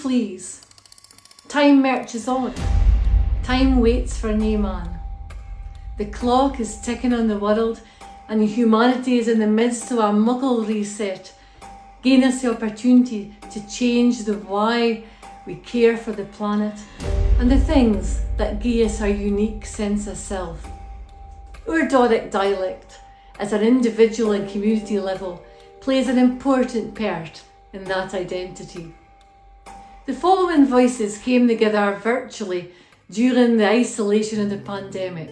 flees. Time marches on. Time waits for no man. The clock is ticking on the world, and humanity is in the midst of a muckle reset, giving us the opportunity to change the why we care for the planet and the things that give us our unique sense of self. Our Doric dialect, at an individual and community level, plays an important part in that identity. The following voices came together virtually during the isolation of the pandemic.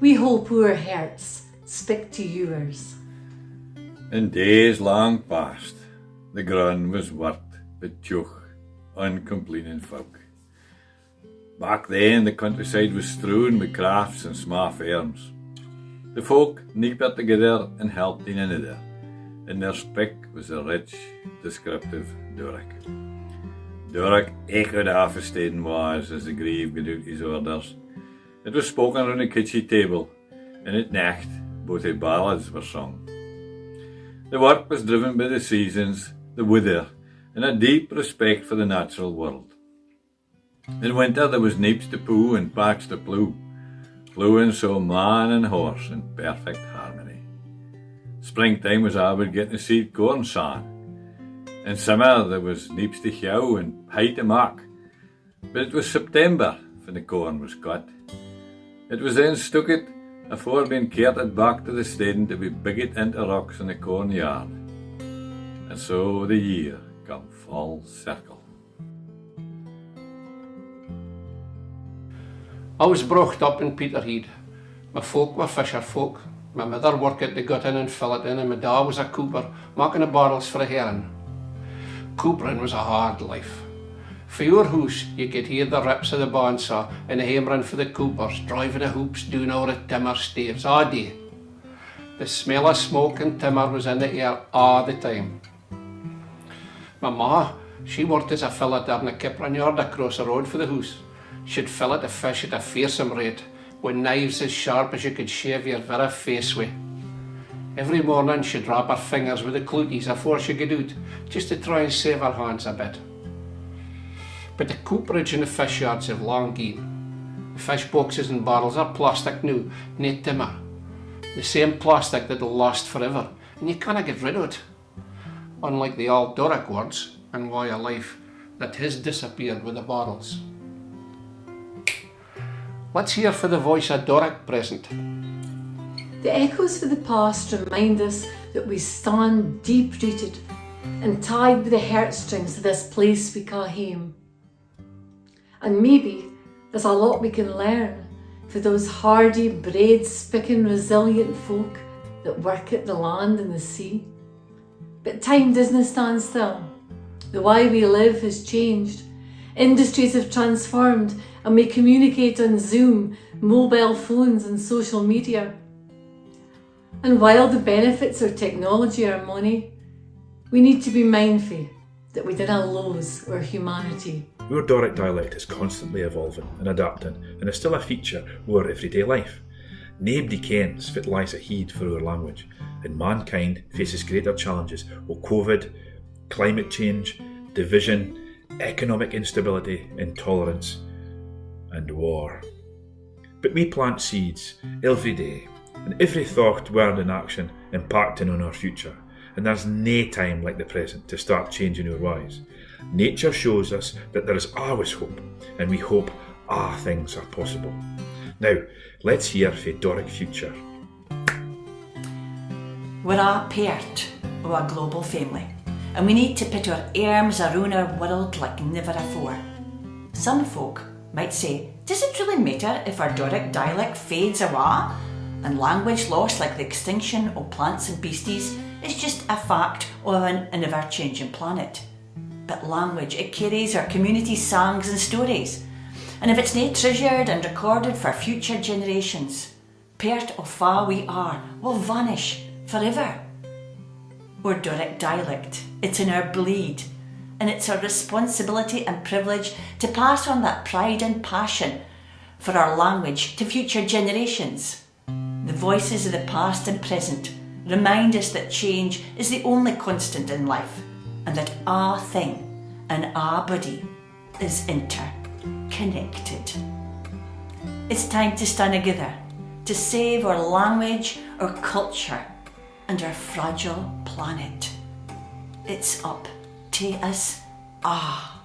We hope our hearts speak to yours. In days long past, the ground was worked with tuch, uncomplaining folk. Back then, the countryside was strewn with crafts and small farms. The folk nipped together and helped one another, and their speak was a rich, descriptive Doric. Doric echoed half a steden was as the grieve got out his orders. It was spoken around the kitchen table, and at night both the ballads were sung. The work was driven by the seasons, the weather, and a deep respect for the natural world. In winter there was neeps to poo and packs to plough, ploughing so man and horse in perfect harmony. Springtime was about getting the seed corn sown. In summer there was neeps to hew and hay to mark, but it was September when the corn was cut. It was then stucket afore being carted back to the steden to be bigged into rocks in the corn yard. And so the year come full circle. I was brought up in Peterhead. My folk were fisher folk. My mother worked at the Buchan in Findlater, and my dad was a cooper, making the barrels for a herring. Coopering was a hard life. For your house, you could hear the rips of the bandsaw and the hammering for the coopers, driving the hoops down all the timber staves all day. The smell of smoke and timber was in the air all the time. My ma, she worked as a filleter in a capering yard across the road for the house. She'd fillet the fish at a fearsome rate, with knives as sharp as you could shave your very face with. Every morning she'd wrap her fingers with the clouties afore she got out, just to try and save her hands a bit. But the cooperage in the fish yards have long gone. The fish boxes and barrels are plastic now, nae timber. The same plastic that'll last forever, and you canna get rid of it. Unlike the old Doric words and way of life that has disappeared with the barrels. Let's hear for the voice of Doric present. The echoes of the past remind us that we stand deep-rooted and tied with the heartstrings of this place we call home. And maybe there's a lot we can learn for those hardy, braid-spicking, resilient folk that work at the land and the sea. But time doesn't stand still. The way we live has changed. Industries have transformed, and we communicate on Zoom, mobile phones and social media. And while the benefits of technology are money, we need to be mindful that we dinna lose our humanity. Our Doric dialect is constantly evolving and adapting, and is still a feature of our everyday life. Nobody kens what lies ahead for our language, and mankind faces greater challenges of COVID, climate change, division, economic instability, intolerance, and war. But we plant seeds every day, and every thought, word and action impacting on our future, and there's nae time like the present to start changing our ways. Nature shows us that there is always hope, and we hope all things are possible. Now, let's hear for Doric future. We're a part of a global family, and we need to put our arms around our world like never afore. Some folk might say, does it really matter if our Doric dialect fades away and language lost like the extinction of plants and beasties is just a fact of an ever-changing planet? But language, it carries our community's songs and stories, and if it's not treasured and recorded for future generations, part of who we are will vanish forever. Our Doric dialect, it's in our bleed, and it's our responsibility and privilege to pass on that pride and passion for our language to future generations. The voices of the past and present remind us that change is the only constant in life, and that a thing and our body is interconnected. It's time to stand together to save our language, our culture, and our fragile planet. It's up to us all.